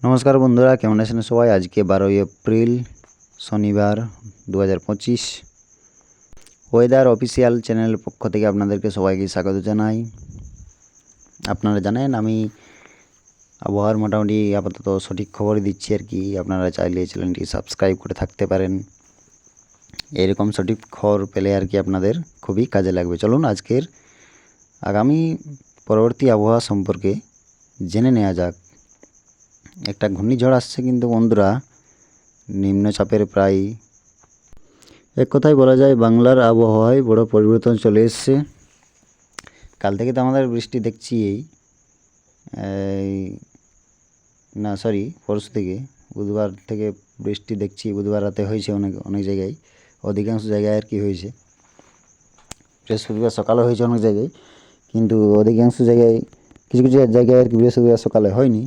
নমস্কার বন্ধুরা, কেমন আছেন সবাই? আজকে 12ই এপ্রিল শনিবার 2025। ওয়েদার অফিসিয়াল চ্যানেলের পক্ষ থেকে আপনাদেরকে সবাইকে স্বাগত জানাই। আপনারা জানেন আমি আবহাওয়ার মোটামুটি আপাতত সঠিক খবরই দিচ্ছি আর কি। আপনারা চাইলে চ্যানেলটি সাবস্ক্রাইব করে থাকতে পারেন। এরকম সঠিক খবর পেলে আর কি আপনাদের খুবই কাজে লাগবে। চলুন আজকের আগামী পরবর্তী আবহাওয়া সম্পর্কে জেনে নেওয়া যাক। একটা ঘূর্ণিঝড় আসছে কিন্তু বন্ধুরা, নিম্নচাপের প্রায় এক কথায় বলা যায় বাংলার আবহাওয়ায় বড় পরিবর্তন চলে এসছে। কাল থেকে তো আমাদের বৃষ্টি দেখছি পরশু থেকে বুধবার থেকে বৃষ্টি দেখছি। বুধবার রাতে হয়েছে অনেক জায়গায়, অধিকাংশ জায়গায় আর কি হয়েছে। বৃহস্পতিবার সকালে হয়েছে অনেক জায়গায়, কিন্তু অধিকাংশ জায়গায় কিছু কিছু জায়গায় আর কি বৃহস্পতিবার সকালে হয়নি।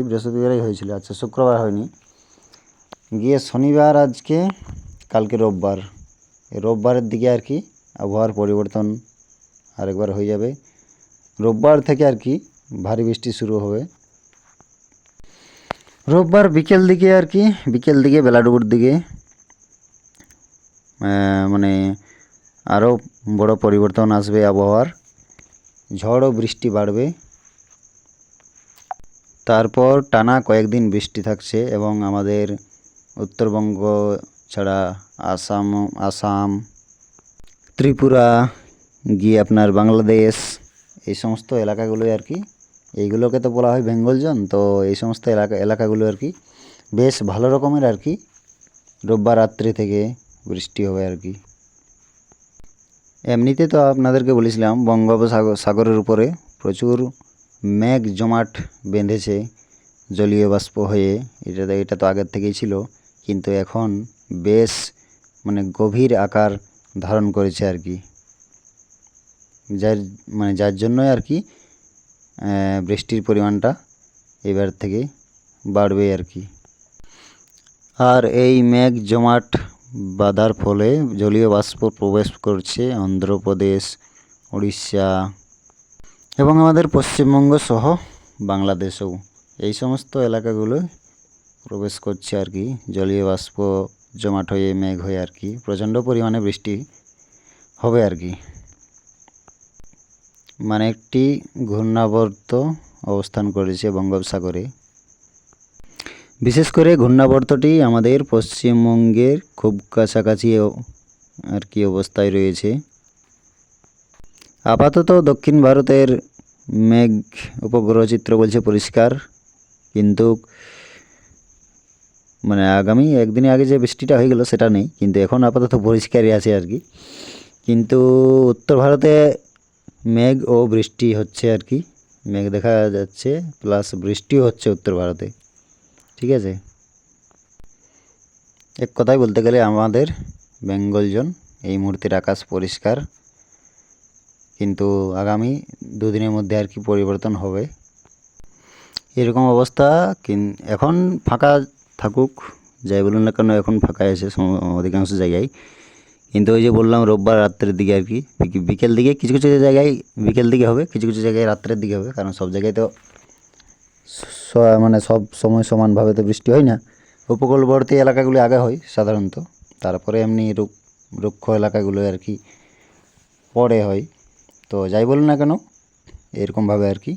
বৃহস্পতিবারই হয়েছিল। আচ্ছা, শুক্রবার হয়নি। গিয়ে শনিবার, আজকে কালকে রোববার, রোববারের দিকে আর কি আবহাওয়ার পরিবর্তন আরেকবার হয়ে যাবে। রোববার থেকে আর কি ভারী বৃষ্টি শুরু হবে। রোববার বিকেল দিকে বেলাডুবুর দিকে মানে আরও বড় পরিবর্তন আসবে আবহাওয়ার। ঝড় ও বৃষ্টি বাড়বে। তারপর টানা কয়েকদিন বৃষ্টি থাকছে এবং আমাদের উত্তরবঙ্গ ছাড়া আসাম, ত্রিপুরা, গিয়ে আপনার বাংলাদেশ, এই সমস্ত এলাকাগুলোই আর কি, এইগুলোকে তো বলা হয় বেঙ্গল জোন। তো এই সমস্ত এলাকাগুলো আর কি বেশ ভালো রকমের আর কি রোববার রাত্রি থেকে বৃষ্টি হবে আর কি। এমনিতে তো আপনাদেরকে বলেছিলাম বঙ্গোপসাগরের উপরে প্রচুর মেঘ জমাট বেঁধেছে জলীয় বাষ্প হয়ে। এটা তো আগের থেকেই ছিল, কিন্তু এখন বেশ গভীর আকার ধারণ করেছে আর কি। যার জন্যই আর কি বৃষ্টির পরিমাণটা এবার থেকে বাড়বে আর কি। আর এই মেঘ জমাট বাঁধার ফলে জলীয় বাষ্প প্রবেশ করছে অন্ধ্রপ্রদেশ, উড়িষ্যা এবং আমাদের পশ্চিমবঙ্গ সহ বাংলাদেশেও। এই সমস্ত এলাকাগুলো প্রবেশ করছে আর কি জলীয় বাষ্প জমাট হয়ে, মেঘ হয়ে আর কি প্রচণ্ড পরিমাণে বৃষ্টি হবে আর কি। একটি ঘূর্ণাবর্ত অবস্থান করেছে বঙ্গোপসাগরে। বিশেষ করে ঘূর্ণাবর্তটি আমাদের পশ্চিমবঙ্গের খুব কাছাকাছি আর কি অবস্থায় রয়েছে। আপাতত দক্ষিণ ভারতের মেঘ উপগ্রহ চিত্র বলছে পরিষ্কার, কিন্তু আগামী একদিনে আগে যে বৃষ্টিটা হয়ে গেল সেটা নেই, কিন্তু এখন আপাতত পরিষ্কারই আছে আর কি। কিন্তু উত্তর ভারতে মেঘ ও বৃষ্টি হচ্ছে আর কি, মেঘ দেখা যাচ্ছে প্লাস বৃষ্টিও হচ্ছে উত্তর ভারতে। ঠিক আছে, এক কথায় বলতে গেলে আমাদের বেঙ্গল জোন এই মুহূর্তের আকাশ পরিষ্কার, কিন্তু আগামী দুদিনের মধ্যে আর কি পরিবর্তন হবে এরকম অবস্থা। এখন ফাঁকা থাকুক, যাই বলুন না কেন এখন ফাঁকা আছে অধিকাংশ জায়গায়। কিন্তু ওই যে বললাম রোববার রাত্রের দিকে আর কি, বিকেল দিকে কিছু কিছু জায়গায় বিকেল দিকে হবে, কিছু কিছু জায়গায় রাত্রের দিকে হবে। কারণ সব জায়গায় তো সব সময় সমানভাবে তো বৃষ্টি হয় না। উপকূলবর্তী এলাকাগুলি আগে হয় সাধারণত, তারপরে এমনি রুক্ষ এলাকাগুলো আর কি পরে হয়। তো যাই বলুন না কেন এরকমভাবে আর কি